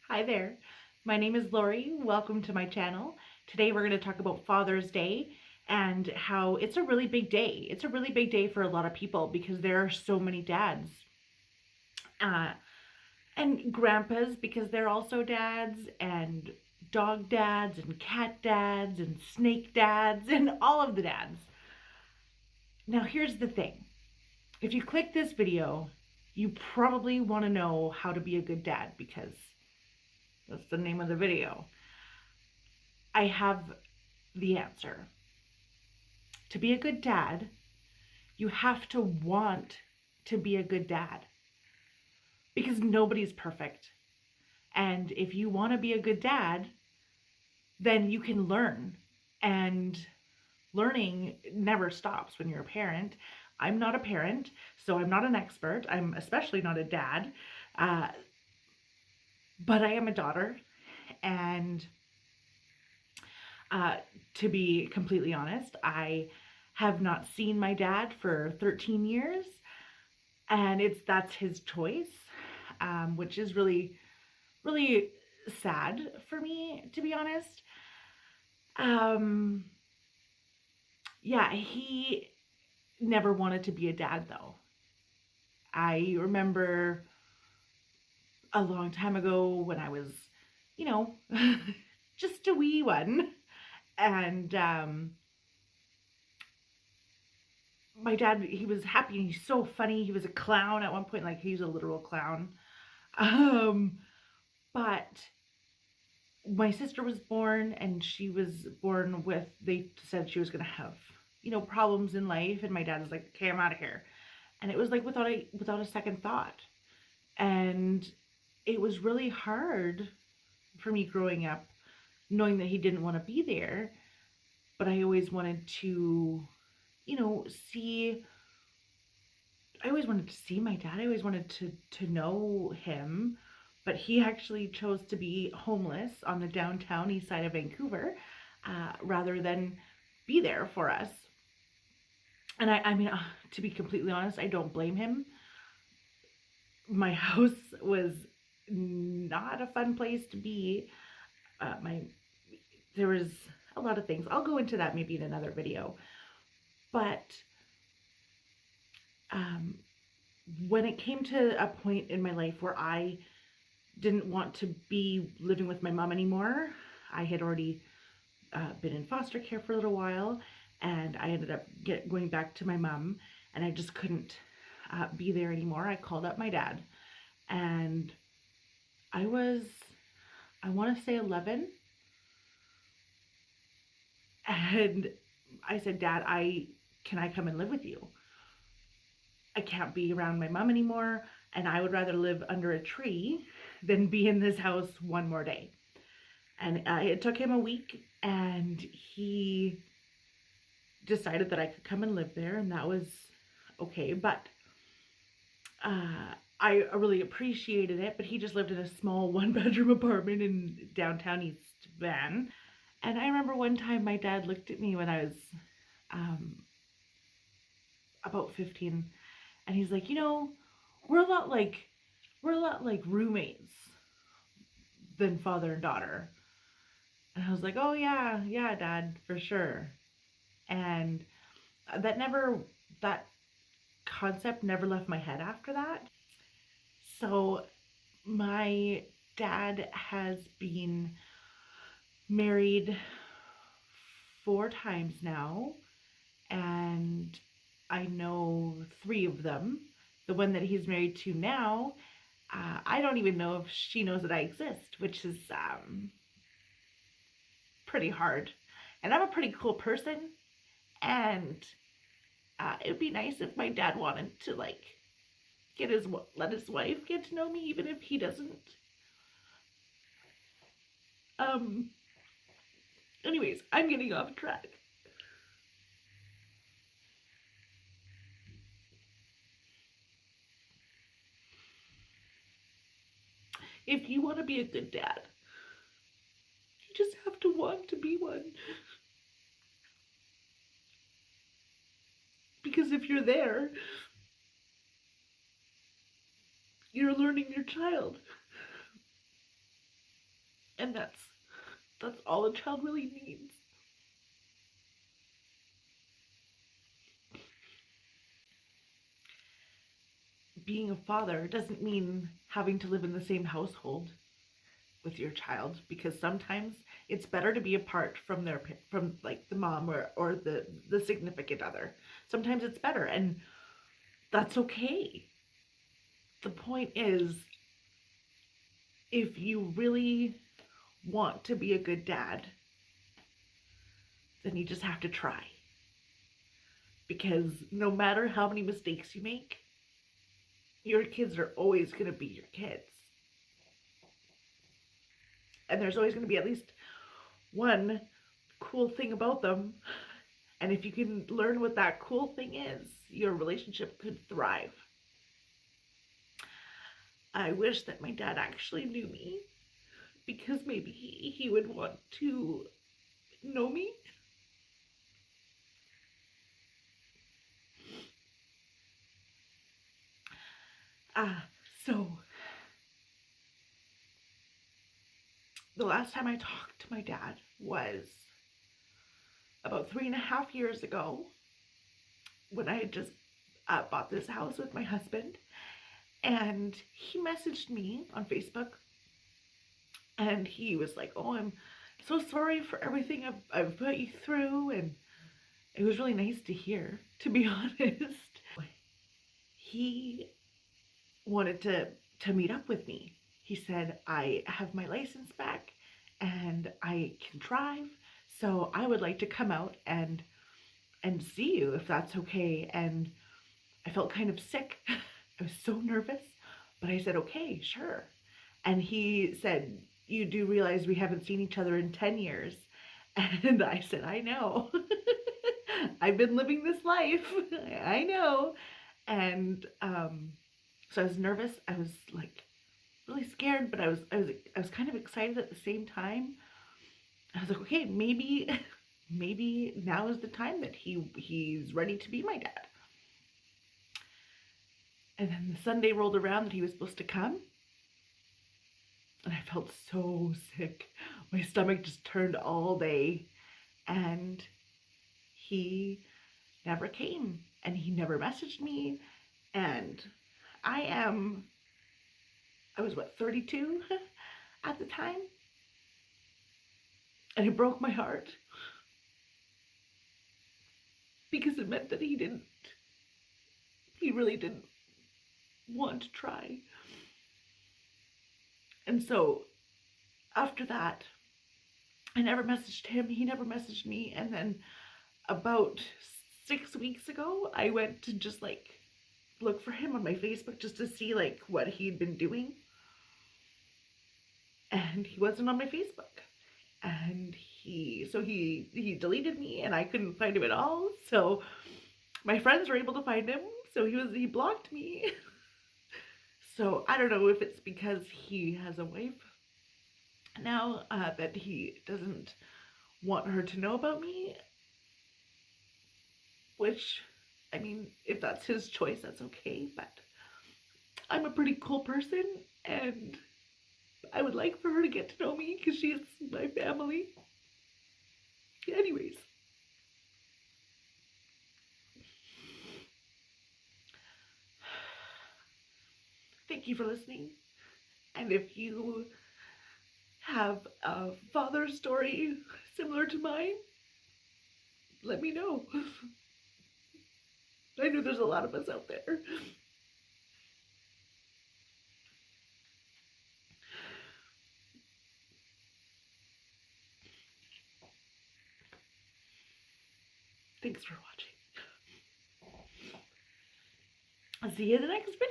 Hi there. My name is Lori. Welcome to my channel. Today we're going to talk about Father's Day and how it's a really big day. It's a really big day for a lot of people because there are so many dads. Uh, and grandpas because they're also dads, and dog dads and cat dads and snake dads and all of the dads. Now here's the thing. If you click this video, you probably want to know how to be a good dad because that's the name of the video. I have the answer. To be a good dad, you have to want to be a good dad because nobody's perfect. And if you want to be a good dad, then you can learn. And learning never stops when you're a parent. I'm not a parent, so I'm not an expert. I'm especially not a dad. Uh, but I am a daughter. And uh, to be completely honest, I have not seen my dad for 13 years, and that's his choice, which is really sad for me, to be honest. Um, yeah, he never wanted to be a dad though. I remember a long time ago when I was, you know, just a wee one, and my dad, he was happy and he's so funny. He was a clown at one point, like he was a literal clown. Um, but my sister was born and she was born with, they said she was going to have, problems in life. And my dad was like, okay, I'm out of here. And it was like without a second thought. And it was really hard for me growing up, knowing that he didn't want to be there. But I always wanted to, you know, see I always wanted to see my dad. I always wanted to know him, but he actually chose to be homeless on the downtown east side of Vancouver, rather than be there for us. And I mean, to be completely honest, I don't blame him. My house was not a fun place to be. My There was a lot of things. I'll go into that maybe in another video, but um, when it came to a point in my life where I didn't want to be living with my mom anymore, I had already been in foster care for a little while, and I ended up going back to my mom, and I just couldn't be there anymore. I called up my dad, and I was, I want to say 11, and I said, Dad, can I come and live with you? I can't be around my mom anymore, and I would rather live under a tree than be in this house one more day. And it took him a week, and he decided that I could come and live there, and that was okay. But I really appreciated it, but he just lived in a small one-bedroom apartment in downtown East Van. And I remember one time my dad looked at me when I was um, about 15, and he's like, we're a lot like roommates than father and daughter. And I was like, oh yeah, Dad, for sure. And that concept never left my head after that. So my dad has been married 4 times now, and I know 3 of them. The one that he's married to now, I don't even know if she knows that I exist, which is pretty hard. And I'm a pretty cool person, and it would be nice if my dad wanted to let his wife get to know me, even if he doesn't. Um. Anyways, I'm getting off track. If you want to be a good dad, you just have to want to be one. Because if you're there, you're learning your child. And that's all a child really needs. Being a father doesn't mean having to live in the same household with your child, because sometimes it's better to be apart from from like the mom or the significant other. Sometimes it's better, and that's okay. The point is, if you really want to be a good dad, then you just have to try. Because no matter how many mistakes you make, your kids are always going to be your kids. And there's always going to be at least one cool thing about them. And if you can learn what that cool thing is, your relationship could thrive. I wish that my dad actually knew me, because maybe he would want to know me. So the last time I talked to my dad was about 3.5 years ago, when I had just bought this house with my husband, and he messaged me on Facebook, and he was like, "Oh, I'm so sorry for everything I've put you through," and it was really nice to hear, to be honest. He wanted to meet up with me. He said, "I have my license back and I can drive, so I would like to come out and see you, if that's okay." And I felt kind of sick. I was so nervous, but I said, "Okay, sure." And he said, "You do realize we haven't seen each other in 10 years. And I said, "I know." I've been living this life. I know. And so I was nervous. I was like really scared, but I was kind of excited at the same time. I was like, okay, maybe now is the time that he's ready to be my dad. And then the Sunday rolled around that he was supposed to come, and I felt so sick. My stomach just turned all day, and he never came, and he never messaged me. And I was what, 32 at the time, and it broke my heart, because it meant that he really didn't want to try. And so after that, I never messaged him, he never messaged me. And then about 6 weeks ago, I went to just like look for him on my Facebook, just to see like what he'd been doing. And he wasn't on my Facebook. And he deleted me, and I couldn't find him at all. So my friends were able to find him. So he blocked me. So I don't know if it's because he has a wife now, that he doesn't want her to know about me. Which, I mean, if that's his choice, that's okay. But I'm a pretty cool person, and I would like for her to get to know me, because she's my family. Anyways. Thank you for listening. And if you have a father story similar to mine, let me know. I know there's a lot of us out there. Thanks for watching. I'll see you in the next video.